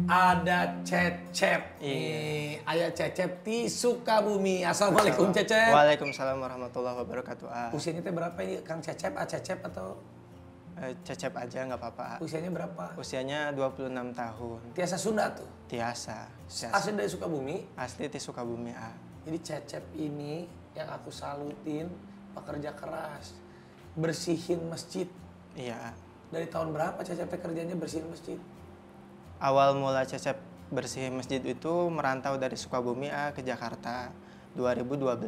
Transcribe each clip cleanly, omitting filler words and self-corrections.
ada Cecep. Nih, ayah Cecep di Sukabumi. Assalamualaikum Cecep. Waalaikumsalam warahmatullahi wabarakatuh. Usianya teh berapa ini Kang Cecep? Cecep atau Cecep aja nggak apa-apa. usianya berapa? Usianya 26 tahun. Tiasa Sunda tuh. Tiasa. Asli dari Sukabumi. Asli di Sukabumi. Jadi Cecep ini yang aku salutin, pekerja keras, bersihin masjid. Iya. Dari tahun berapa Cecep teh kerjanya bersihin masjid? Awal mula Cecep bersihin masjid itu merantau dari Sukabumi ke Jakarta 2012.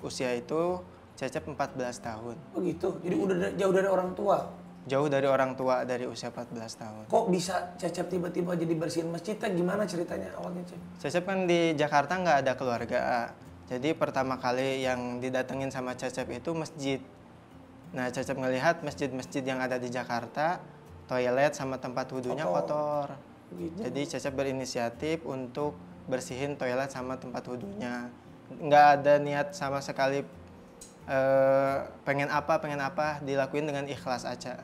Usia itu Cecep 14 tahun. Oh gitu. Jadi udah jauh dari orang tua. Jauh dari orang tua dari usia 14 tahun. Kok bisa Cecep tiba-tiba jadi bersihin masjid? Gimana ceritanya awalnya Cecep? Cecep kan di Jakarta nggak ada keluarga. Jadi pertama kali yang didatengin sama Cecep itu masjid. Nah Cecep ngelihat masjid-masjid yang ada di Jakarta, toilet sama tempat wudhunya kotor. Gitu. Jadi Cecep berinisiatif untuk bersihin toilet sama tempat wudhunya. Nggak ada niat sama sekali pengen apa, dilakuin dengan ikhlas aja.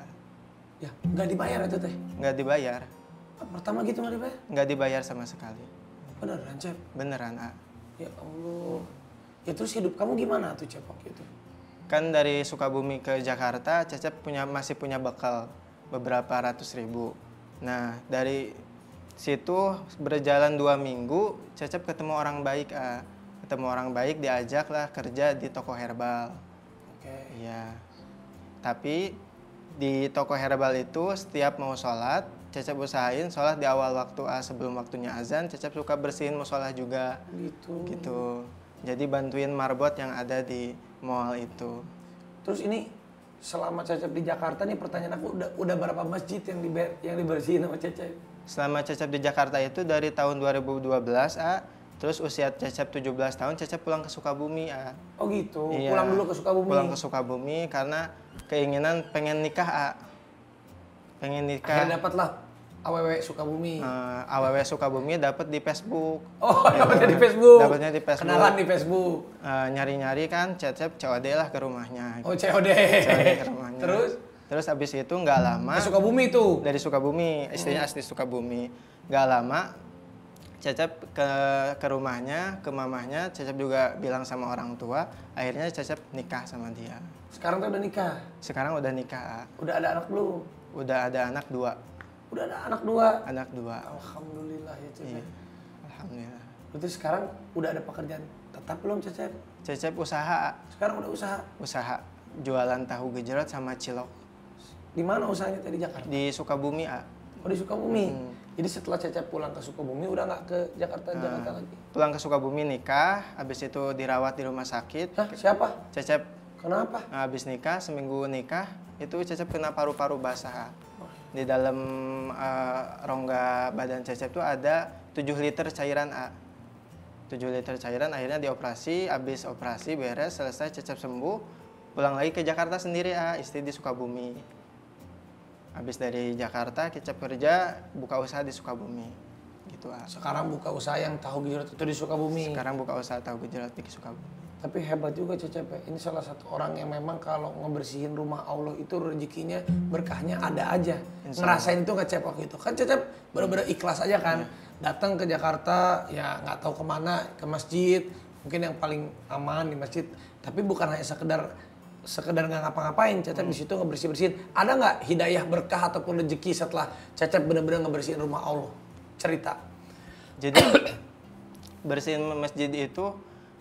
Ya, nggak dibayar itu teh? Nggak dibayar. Pertama gitu nggak dibayar? Nggak dibayar sama sekali. Beneran Cep? Beneran, Ya Allah. Ya terus hidup kamu gimana tuh Cep waktu itu? Kan dari Sukabumi ke Jakarta, Cecep masih punya bekal beberapa ratus ribu. Nah, dari situ berjalan 2 minggu, Cecep ketemu orang baik, Ketemu orang baik, diajaklah kerja di toko herbal. Oke. Iya. Tapi di toko herbal itu setiap mau sholat, Cecep usahain sholat di awal waktu sebelum waktunya azan. Cecep suka bersihin musola juga. Gitu. Jadi bantuin marbot yang ada di mall itu. Terus ini selama Cecep di Jakarta nih, pertanyaan aku udah berapa masjid yang dibersihin sama Cecep? Selama Cecep di Jakarta itu dari tahun 2012, terus usia Cecep 17 tahun, Cecep pulang ke Sukabumi, Oh gitu, iya, pulang dulu ke Sukabumi? Pulang ke Sukabumi karena keinginan pengen nikah, Pengen nikah. Akhirnya dapatlah AWW Sukabumi. AWW Sukabumi dapat di Facebook. Oh, dapatnya di Facebook? Dapatnya di Facebook. Kenalan di Facebook? Nyari-nyari kan, Cecep COD lah ke rumahnya. Oh, COD. Ke rumahnya. Terus abis itu nggak lama. Ke Sukabumi tuh? Dari Sukabumi, istrinya asli Sukabumi. Nggak lama, Cecep ke rumahnya, ke mamahnya. Cecep juga bilang sama orang tua. Akhirnya Cecep nikah sama dia. Sekarang tuh udah nikah? Sekarang udah nikah. Udah ada anak belum? Udah ada anak 2. Udah ada anak 2? Anak 2. Alhamdulillah ya Cecep. Iya. Alhamdulillah. Berarti sekarang udah ada pekerjaan tetap belum Cecep? Cecep usaha. Sekarang udah usaha? Usaha. Jualan tahu gejrot sama cilok. Di mana usahanya tadi Jakarta? Di Sukabumi, Oh di Sukabumi? Jadi setelah Cecep pulang ke Sukabumi udah nggak ke Jakarta lagi? Pulang ke Sukabumi nikah, habis itu dirawat di rumah sakit. Hah? Siapa? Cecep. Kenapa? Habis nikah, seminggu nikah, itu Cecep kena paru-paru basah. Di dalam rongga badan Cecep tuh ada 7 liter cairan, 7 liter cairan, akhirnya dioperasi, habis operasi beres, selesai Cecep sembuh, pulang lagi ke Jakarta sendiri, istri di Sukabumi. Habis dari Jakarta, Cecep kerja, buka usaha di Sukabumi. Gitu, Sekarang buka usaha yang tahu gejrot itu di Sukabumi? Sekarang buka usaha tahu gejrot di Sukabumi. Tapi hebat juga Cecep ya. Ini salah satu orang yang memang kalau ngebersihin rumah Allah itu rezekinya, berkahnya ada aja. Ngerasain itu nggak Cecep waktu itu? Kan Cecep bener-bener ikhlas aja kan. Datang ke Jakarta, ya nggak tahu kemana, ke masjid. Mungkin yang paling aman di masjid. Tapi bukan hanya sekedar nggak ngapa-ngapain, Cecep di situ ngebersihin. Ada nggak hidayah berkah ataupun rezeki setelah Cecep bener-bener ngebersihin rumah Allah? Cerita. Jadi bersihin masjid itu,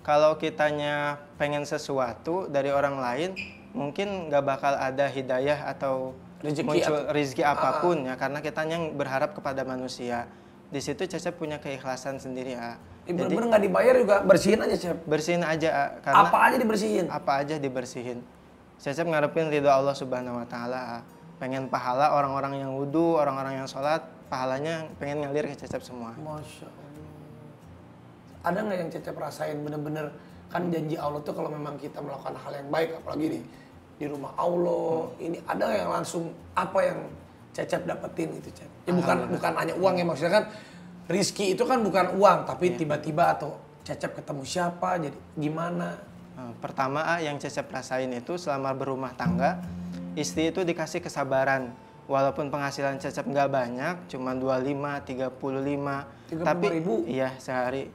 kalau kitanya pengen sesuatu dari orang lain, mungkin nggak bakal ada hidayah atau rezeki apapun ya, karena kitanya berharap kepada manusia. Di situ Cecep punya keikhlasan sendiri, Bener-bener nggak dibayar juga bersihin aja Cecep? Bersihin aja, karena apa aja dibersihin? Apa aja dibersihin. Cecep ngarepin ridho Allah Subhanahu Wa Taala. Pengen pahala orang-orang yang wudhu, orang-orang yang sholat, pahalanya pengen ngalir ke Cecep semua. Masya Allah. Ada nggak yang Cecep rasain bener-bener, kan janji Allah tuh kalau memang kita melakukan hal yang baik, apalagi di rumah Allah, ini ada yang langsung apa yang Cecep dapetin gitu Cecep? Ya bukan hanya uang ya, maksudnya kan rizki itu kan bukan uang, tapi tiba-tiba atau Cecep ketemu siapa, jadi gimana? Pertama yang Cecep rasain itu selama berumah tangga, istri itu dikasih kesabaran walaupun penghasilan Cecep nggak banyak, cuma 25, 35, 35 tapi ribu? iya sehari.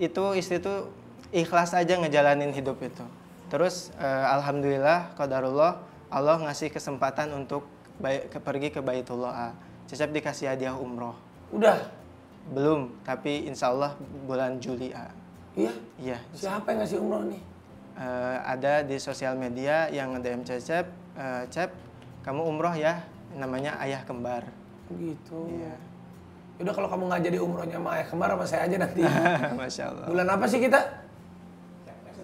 Itu istri tuh ikhlas aja ngejalanin hidup itu. Terus alhamdulillah, qadarullah, Allah ngasih kesempatan untuk pergi ke Baitullah. Cecep dikasih hadiah umroh. Udah? Belum, tapi insya Allah bulan Juli. Iya? Iya. Siapa yang ngasih umroh nih? Ada di sosial media yang nge-DM Cecep, Cep, kamu umroh ya, namanya ayah kembar. Gitu. Iya. Udah kalau kamu nggak jadi umrohnya sama ayah kembar sama saya aja nanti. Masya Allah. Bulan apa sih kita?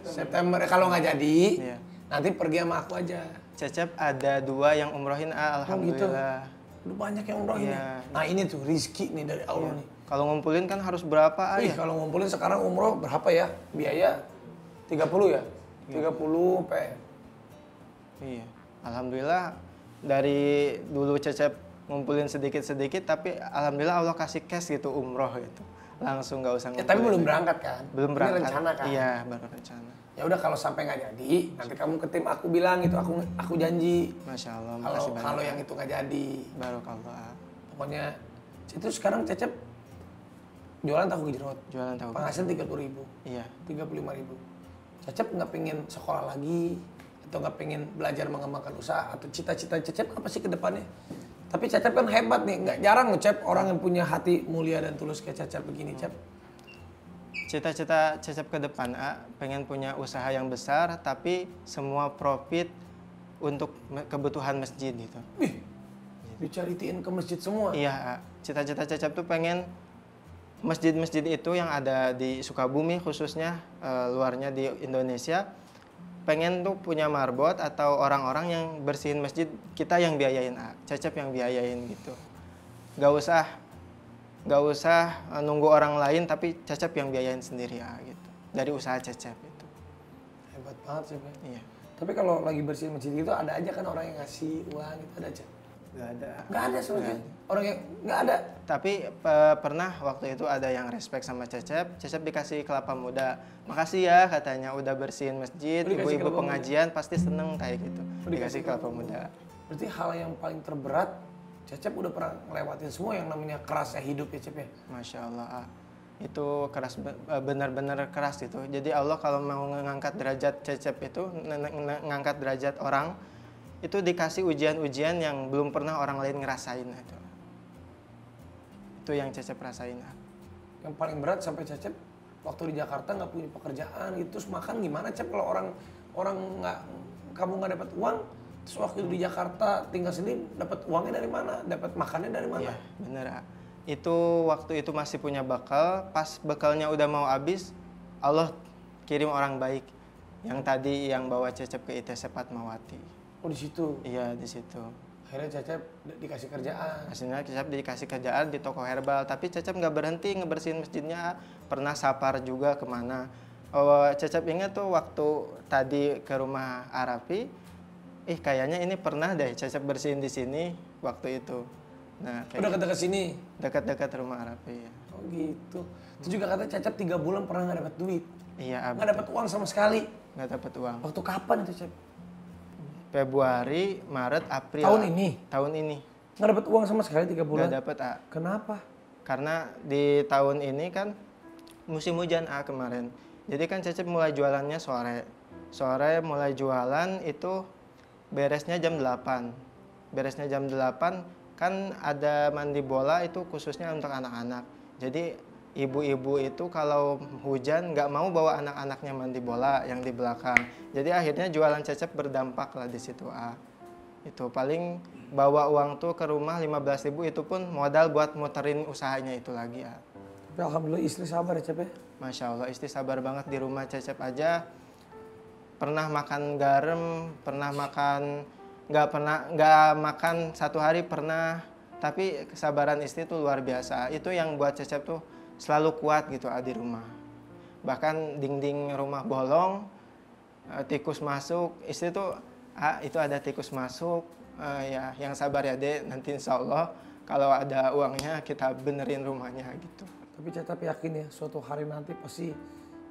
September. Kalau nggak jadi, Iya. nanti pergi sama aku aja. Cecep ada 2 yang umrohin, alhamdulillah. Lu banyak yang umrohin Iya. ya. Nah ini tuh rizki nih dari Allah nih. Kalau ngumpulin kan harus berapa Ih, ayah? kalau ngumpulin sekarang umroh berapa ya? Biaya 30 ya? 30 Iya. Alhamdulillah dari dulu Cecep ngumpulin sedikit-sedikit, tapi alhamdulillah Allah kasih cash gitu umroh gitu. Langsung nggak usah Ya, ngumpulin. tapi belum berangkat kan? Belum berangkat. Ini rencana kan? Iya, baru rencana. Ya udah kalau sampai nggak jadi, nanti kamu ke tim aku bilang gitu, aku janji. Masya Allah, Kalau makasih banyak. kalau yang itu nggak jadi, Barokallah. pokoknya itu sekarang Cecep jualan tahu gejrot. Jualan tahu. Penghasilan 30.000, Iya. 35.000. Cecep nggak pengen sekolah lagi atau nggak pengen belajar mengembangkan usaha atau cita-cita Cecep apa sih ke depannya? Tapi Cecep kan hebat nih, nggak jarang loh Cep orang yang punya hati mulia dan tulus kayak Cecep begini Cep. Cita-cita Cecep ke depan, pengen punya usaha yang besar, tapi semua profit untuk kebutuhan masjid gitu. Wih, dicaritiin ke masjid semua. Iya, cita-cita Cecep tuh pengen masjid-masjid itu yang ada di Sukabumi khususnya, luarnya di Indonesia, pengen tuh punya marbot atau orang-orang yang bersihin masjid, kita yang biayain, Cecep yang biayain gitu. Gak usah nunggu orang lain, tapi Cecep yang biayain sendiri gitu. Dari usaha Cecep itu. Hebat banget Cep ya. Iya. Tapi kalau lagi bersihin masjid itu ada aja kan orang yang ngasih uang gitu, ada Cep? Gak ada. Nggak ada sebenarnya. Orang yang nggak ada. Tapi pernah waktu itu ada yang respect sama Cecep. Cecep dikasih kelapa muda. Makasih ya katanya udah bersihin masjid. Oh, dikasih Ibu-ibu kelapa pengajian pasti seneng kayak gitu. Oh, Dikasih kelapa muda. Berarti hal yang paling terberat, Cecep udah pernah ngelewatin semua yang namanya kerasnya hidup ya Cep ya? Masya Allah. Itu keras, benar-benar keras gitu. Jadi Allah kalau mau ngangkat derajat Cecep itu, ngangkat derajat orang, itu dikasih ujian-ujian yang belum pernah orang lain ngerasain itu. Itu yang Cecep rasain. Yang paling berat sampai Cecep waktu di Jakarta nggak punya pekerjaan gitu, terus makan gimana Cep kalau orang nggak, kamu nggak dapat uang, terus waktu di Jakarta tinggal sendiri dapat uangnya dari mana, dapat makannya dari mana? Iya, bener. Itu waktu itu masih punya bekal, pas bekalnya udah mau habis, Allah kirim orang baik yang tadi yang bawa Cecep ke ITC Fatmawati. Oh di situ. Iya, di situ. Akhirnya Cecep dikasih kerjaan. Hasilnya Cecep dikasih kerjaan di toko herbal, tapi Cecep nggak berhenti ngebersihin masjidnya, pernah sapar juga kemana. Cecep ingat tuh waktu tadi ke rumah Arafi, kayaknya ini pernah deh Cecep bersihin di sini waktu itu. Nah, Udah dekat sini. dekat-dekat rumah Arafi. Ya. Oh gitu. Itu juga kata Cecep 3 bulan pernah nggak dapat duit, Iya, nggak dapat uang sama sekali. nggak dapat uang. Waktu kapan itu Cep? Februari, Maret, April. Tahun ini? Tahun ini. Nggak dapat uang sama sekali 3 bulan? Nggak dapat, Kenapa? Karena di tahun ini kan musim hujan, kemarin. Jadi kan Cecep mulai jualannya sore. Sore mulai jualan itu beresnya jam 8. Beresnya jam 8 kan ada mandi bola itu khususnya untuk anak-anak. Jadi ibu-ibu itu kalau hujan nggak mau bawa anak-anaknya mandi bola yang di belakang. Jadi akhirnya jualan Cecep berdampak lah di situ. Itu paling bawa uang tuh ke rumah 15.000, itu pun modal buat muterin usahanya itu lagi. Tapi alhamdulillah istri sabar ya Cep ya? Masya Allah, istri sabar banget. Di rumah Cecep aja pernah makan garam, pernah makan nggak makan 1 hari pernah. Tapi kesabaran istri tuh luar biasa. Itu yang buat Cecep tuh selalu kuat gitu di rumah. Bahkan dinding rumah bolong, tikus masuk, istri tuh itu ada tikus masuk, ya yang sabar ya dek, nanti insya Allah kalau ada uangnya kita benerin rumahnya gitu. Tapi Cecep yakin ya suatu hari nanti pasti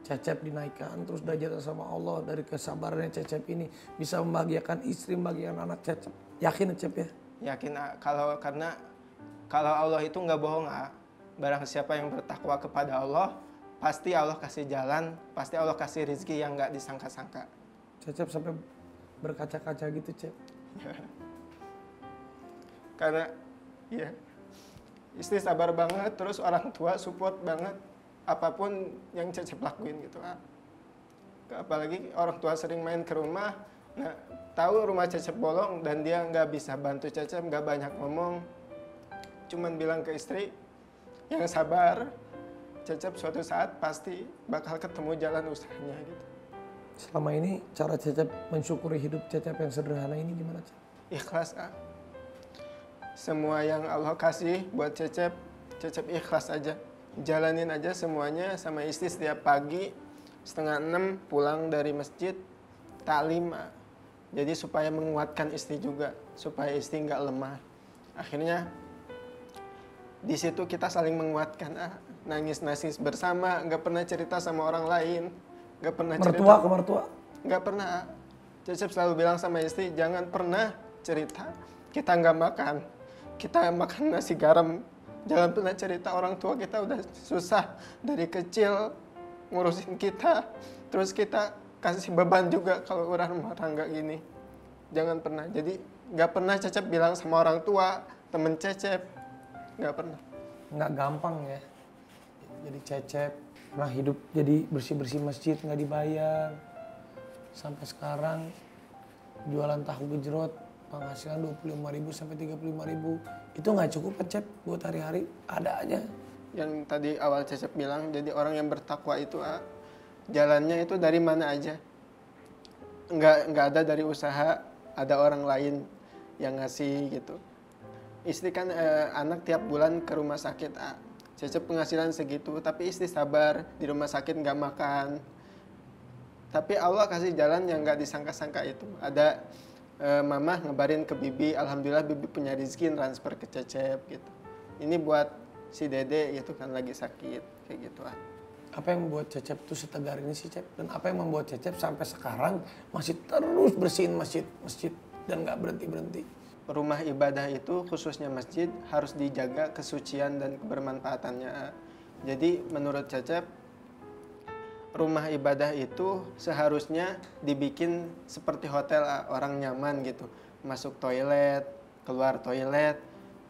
Cecep dinaikkan terus derajatnya sama Allah, dari kesabarannya Cecep ini bisa membahagiakan istri, membahagiakan anak Cecep. Yakin Cecep ya? Yakin karena kalau Allah itu nggak bohong, barang siapa yang bertakwa kepada Allah, pasti Allah kasih jalan, pasti Allah kasih rezeki yang nggak disangka-sangka. Cecep sampai berkaca-kaca gitu, Cep. Karena ya istri sabar banget, terus orang tua support banget apapun yang Cecep lakuin gitu. Apalagi orang tua sering main ke rumah, nah tahu rumah Cecep bolong dan dia nggak bisa bantu Cecep, nggak banyak ngomong, cuman bilang ke istri yang sabar, Cecep suatu saat pasti bakal ketemu jalan usahanya gitu. Selama ini cara Cecep mensyukuri hidup Cecep yang sederhana ini gimana, Cep? Ikhlas, semua yang Allah kasih buat Cecep, Cecep ikhlas aja. Jalanin aja semuanya sama istri setiap pagi 5:30 pulang dari masjid, taklim. Jadi supaya menguatkan istri juga, supaya istri nggak lemah. Akhirnya di situ kita saling menguatkan, nangis-nangis bersama, nggak pernah cerita sama orang lain, nggak pernah mertua ke mertua? Nggak pernah. Cecep selalu bilang sama istri, jangan pernah cerita kita nggak makan, kita makan nasi garam. Jangan pernah cerita orang tua kita udah susah dari kecil ngurusin kita, terus kita kasih beban juga kalau orang rumah tangga gini. Jangan pernah. Jadi nggak pernah Cecep bilang sama orang tua, temen Cecep, nggak pernah. Nggak gampang ya. Jadi Cecep pernah hidup jadi bersih-bersih masjid nggak dibayar. Sampai sekarang jualan tahu gejrot penghasilan 25.000 sampai 35.000. Itu nggak cukup, Cep, buat hari-hari. Ada aja. Yang tadi awal Cecep bilang, jadi orang yang bertakwa itu jalannya itu dari mana aja. Nggak ada dari usaha, ada orang lain yang ngasih gitu. Istri kan anak tiap bulan ke rumah sakit, Cecep penghasilan segitu, tapi istri sabar di rumah sakit nggak makan. Tapi Allah kasih jalan yang nggak disangka-sangka itu. Ada mama ngebarin ke bibi, alhamdulillah bibi punya rezeki transfer ke Cecep gitu. Ini buat si Dede gitu kan lagi sakit kayak gitu. Apa yang membuat Cecep tuh setegar ini sih, Cep? Dan apa yang membuat Cecep sampai sekarang masih terus bersihin masjid dan nggak berhenti-berhenti? Rumah ibadah itu khususnya masjid harus dijaga kesucian dan kebermanfaatannya. Jadi menurut Cecep, rumah ibadah itu seharusnya dibikin seperti hotel, orang nyaman gitu. Masuk toilet, keluar toilet,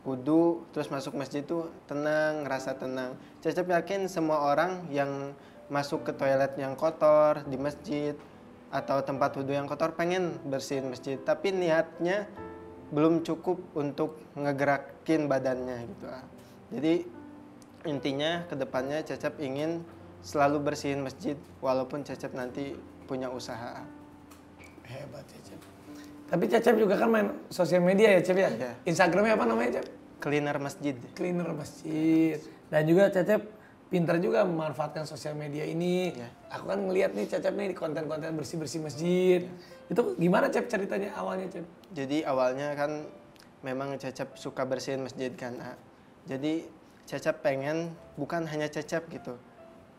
wudu, terus masuk masjid itu tenang, ngerasa tenang. Cecep yakin semua orang yang masuk ke toilet yang kotor di masjid atau tempat wudu yang kotor pengen bersihin masjid, tapi niatnya belum cukup untuk ngegerakin badannya gitu. Jadi intinya kedepannya Cecep ingin selalu bersihin masjid walaupun Cecep nanti punya usaha. Hebat Cecep. Tapi Cecep juga kan main sosial media ya, Cep ya? Iya. Instagramnya apa namanya, Cep? Cleaner masjid. Cleaner masjid. Dan juga Cecep pintar juga memanfaatkan sosial media ini. Ya. Aku kan ngeliat nih Cecep nih di konten-konten bersih-bersih masjid. Itu gimana, Cep, ceritanya awalnya, Cep? Jadi awalnya kan memang Cecep suka bersihin masjid kan. Jadi Cecep pengen bukan hanya Cecep gitu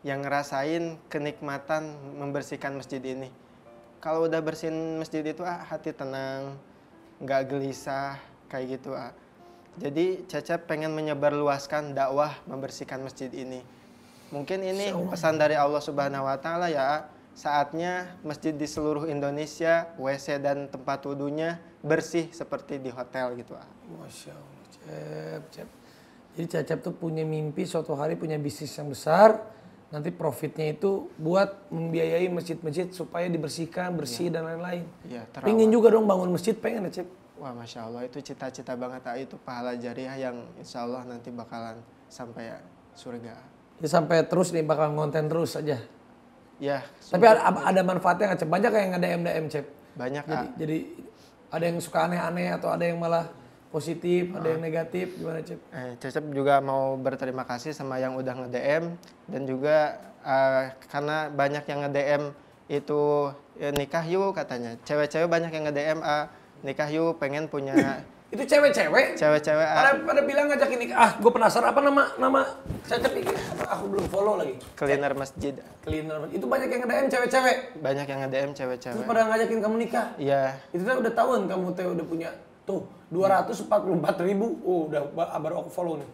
yang ngerasain kenikmatan membersihkan masjid ini. Kalau udah bersihin masjid itu hati tenang, nggak gelisah kayak gitu. Jadi Cecep pengen menyebarluaskan dakwah membersihkan masjid ini. Mungkin ini pesan dari Allah Subhanahu wa taala ya. Saatnya masjid di seluruh Indonesia, WC dan tempat wudunya bersih seperti di hotel gitu. Masya Allah, Cep. Jadi Cecep tuh punya mimpi suatu hari punya bisnis yang besar. Nanti profitnya itu buat membiayai masjid-masjid supaya dibersihkan, bersih dan lain-lain. Iya, Pengen juga dong bangun masjid, pengen ya, Cep? Wah, Masya Allah, itu cita-cita banget. Itu pahala jariah yang insya Allah nanti bakalan sampai surga. Jadi sampai terus nih bakal ngonten terus aja. Ya. Tapi ada manfaatnya nggak, Cep? Banyak yang nge-DM, Cep? Banyak, jadi ada yang suka aneh-aneh atau ada yang malah positif, ada yang negatif, gimana, Cep? Cecep juga mau berterima kasih sama yang udah nge-DM dan juga karena banyak yang nge-DM itu nikah yuk katanya. Cewek-cewek banyak yang nge-DM nikah yuk, pengen punya. Itu cewek-cewek? Cewek-cewek. Pada bilang ngajakin nikah. Gue penasaran apa nama Cecep ini? Aku belum follow lagi. Cleaner masjid. Cleaner masjid. Itu banyak yang nge-DM cewek-cewek? Banyak yang nge-DM Terus cewek-cewek. pada ngajakin kamu nikah? Iya. Itu kan udah tahun kamu teh udah punya Tuh, 244.000. Oh, udah baru aku follow nih.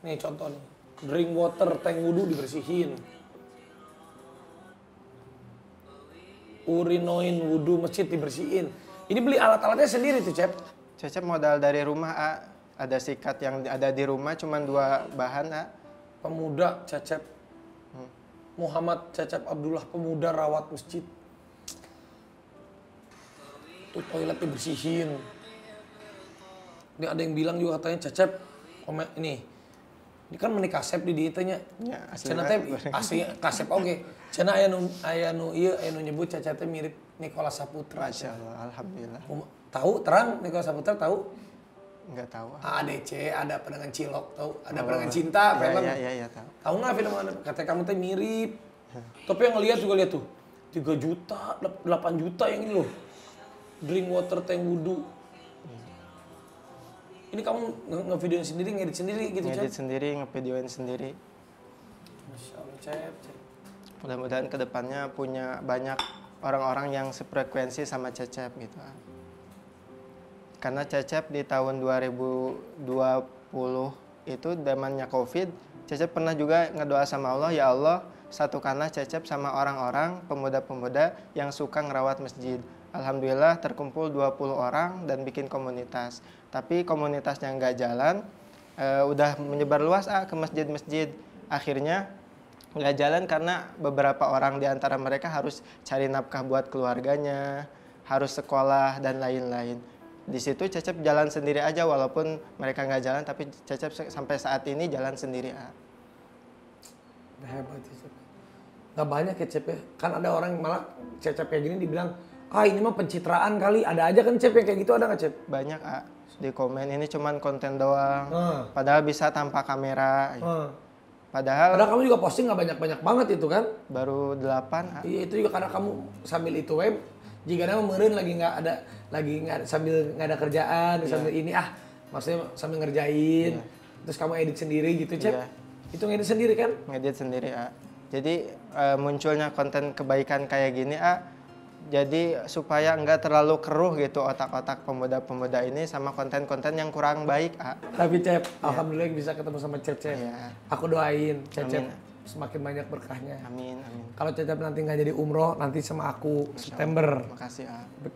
Nih contoh nih. Drink water, tank wudhu dibersihin. Urinoin wudhu masjid dibersihin. Ini beli alat-alatnya sendiri tuh, Cep. Cecep modal dari rumah, A. Ada sikat yang ada di rumah, cuman 2 bahan, A. Pemuda Cecep. Muhammad Cecep Abdullah, pemuda rawat masjid. Tuh toilet dibersihin. Ini ada yang bilang juga katanya Cecep, ini kan menikah kasep di dietanya. Ya, Cina teh asli kasep oke. Cina aya nu nyebut Cecep teh mirip Nicholas Saputra. Masya Allah, alhamdulillah. Tahu terang Nicholas Saputra tahu? Enggak tahu. ADC, ada Penangan Cilok, tahu? Ada Penangan Cinta, film. Iya, tahu. Tahu nggak film mana? Katanya kamu teh mirip. Tapi yang ngeliat juga lihat tuh. 3 juta, 8 juta yang ini loh. Drink water tank wudhu. Ini kamu ngevideoin sendiri, ngedit sendiri gitu, Cep? Ngedit sendiri, ngevideoin sendiri. Masya Allah, Cep. Mudah-mudahan kedepannya punya banyak orang-orang yang sefrekuensi sama Cecep gitu. Karena Cecep di tahun 2020 itu zamannya Covid, Cecep pernah juga ngedoa sama Allah, ya Allah, satukanlah Cecep sama orang-orang pemuda-pemuda yang suka ngerawat masjid. Alhamdulillah terkumpul 20 orang dan bikin komunitas. Tapi komunitasnya nggak jalan, udah menyebar luas ke masjid-masjid. Akhirnya nggak jalan karena beberapa orang di antara mereka harus cari nafkah buat keluarganya, harus sekolah dan lain-lain. Di situ Cecep jalan sendiri aja walaupun mereka nggak jalan, tapi Cecep sampai saat ini jalan sendiri. Hebat Cecep. Nggak banyak ya Cep ya. Kan ada orang malah Cecep kayak gini dibilang, ini mah pencitraan kali. Ada aja kan Cep yang kayak gitu, ada nggak Cep? Banyak di komen ini cuman konten doang. Padahal bisa tanpa kamera. Padahal kamu juga posting nggak banyak-banyak banget itu kan? Baru 8. Iya itu juga karena kamu sambil itu web. Jika nama meureun lagi nggak sambil nggak ada kerjaan, sambil ini maksudnya sambil ngerjain. Terus kamu edit sendiri gitu Cep? Itu ngedit sendiri kan? Ngedit sendiri Jadi munculnya konten kebaikan kayak gini jadi supaya nggak terlalu keruh gitu otak-otak pemuda-pemuda ini sama konten-konten yang kurang baik. Tapi Cep, alhamdulillah bisa ketemu sama Cep. Aku doain Cep semakin banyak berkahnya. Amin. Kalau Cecep nanti nggak jadi umroh, nanti sama aku September. Makasih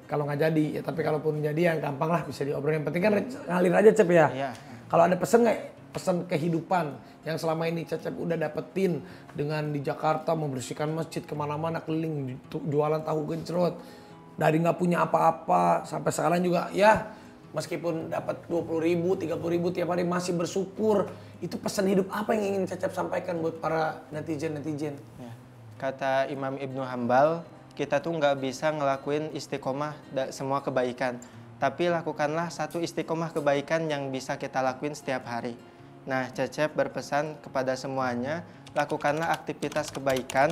Kalau nggak jadi, ya tapi kalaupun jadi ya gampang lah bisa diobrolin. Yang penting kan ngalir aja Cep ya. Iya. Kalau ada pesan nggak? Pesan kehidupan yang selama ini Cecep udah dapetin dengan di Jakarta membersihkan masjid kemana-mana keliling jualan tahu gencrot dari nggak punya apa-apa sampai sekarang juga ya meskipun dapat 20.000, 30.000 tiap hari masih bersyukur. Itu pesan hidup apa yang ingin Cecep sampaikan buat para netizen? Ya. Kata Imam Ibnu Hambal, kita tuh nggak bisa ngelakuin istiqomah semua kebaikan, tapi lakukanlah satu istiqomah kebaikan yang bisa kita lakuin setiap hari. Nah, Cecep berpesan kepada semuanya, lakukanlah aktivitas kebaikan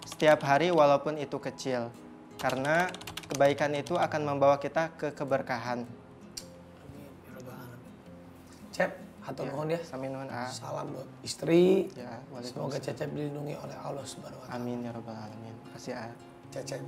setiap hari walaupun itu kecil. Karena kebaikan itu akan membawa kita ke keberkahan. Cep, hatur nuhun ya. Sami nuhun. Salam buat istri. Ya, semoga Cecep dilindungi oleh Allah Subhanahu wa taala. Amin ya rabbal alamin. Makasih Cecep.